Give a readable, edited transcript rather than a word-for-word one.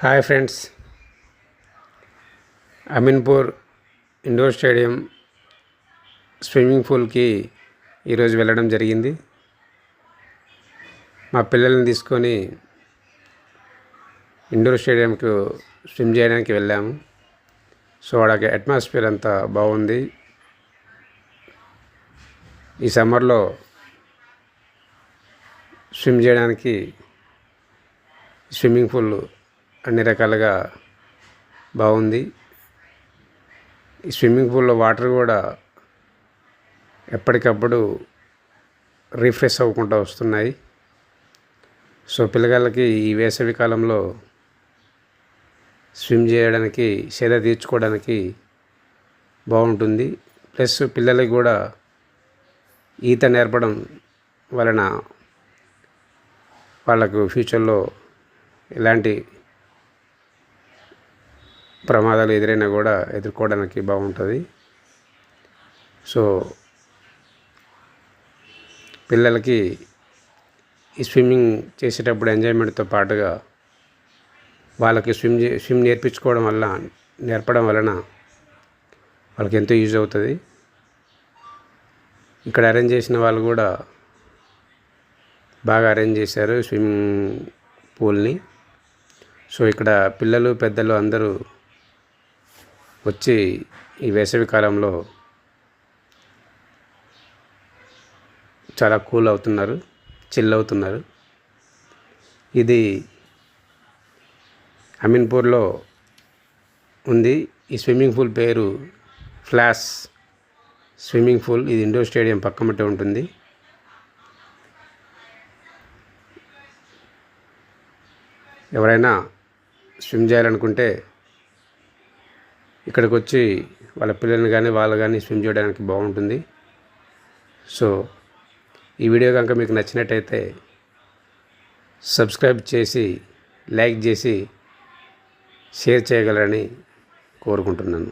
Hi friends, Ameenpur indoor stadium swimming పూల్కి ఈరోజు వెళ్ళడం జరిగింది. మా పిల్లల్ని తీసుకొని ఇండోర్ స్టేడియంకు స్విమ్ చేయడానికి వెళ్ళాము. సో అక్కడ అట్మాస్ఫియర్ అంతా బాగుంది. ఈ సమ్మర్లో స్విమ్ చేయడానికి స్విమ్మింగ్ పూల్ అన్ని రకాలుగా బాగుంది. ఈ స్విమ్మింగ్ పూల్లో వాటర్ కూడా ఎప్పటికప్పుడు రీఫ్రెష్ అవ్వకుండా వస్తున్నాయి. సో పిల్లగాళ్ళకి ఈ వేసవి కాలంలో స్విమ్ చేయడానికి, సేద తీర్చుకోవడానికి బాగుంటుంది. ప్లస్ పిల్లలకి కూడా ఈత నేర్పడం వలన వాళ్ళకు ఫ్యూచర్లో ఎలాంటి ప్రమాదాలు ఎదురైనా కూడా ఎదుర్కోవడానికి బాగుంటుంది. సో పిల్లలకి ఈ స్విమ్మింగ్ చేసేటప్పుడు ఎంజాయ్మెంట్తో పాటుగా వాళ్ళకి స్విమ్ నేర్పడం వలన వాళ్ళకి ఎంతో యూజ్ అవుతుంది. ఇక్కడ అరేంజ్ చేసిన వాళ్ళు కూడా బాగా అరేంజ్ చేశారు స్విమ్మింగ్ పూల్ని. సో ఇక్కడ పిల్లలు పెద్దలు అందరూ వచ్చి ఈ వేసవి కాలంలో చాలా కూల్ అవుతున్నారు, చిల్ అవుతున్నారు. ఇది అమీన్పూర్లో ఉంది. ఈ స్విమ్మింగ్ పూల్ పేరు ఫ్లాష్ స్విమ్మింగ్ పూల్. ఇది ఇండోర్ స్టేడియం పక్కమటే ఉంటుంది. ఎవరైనా స్విమ్ చేయాలనుకుంటే ఇక్కడికి వచ్చి వాళ్ళ పిల్లల్ని కానీ వాళ్ళు కానీ స్విమ్ చేయడానికి బాగుంటుంది. సో ఈ వీడియో కనుక మీకు నచ్చినట్టయితే సబ్స్క్రైబ్ చేసి, లైక్ చేసి, షేర్ చేయగలరని కోరుకుంటున్నాను.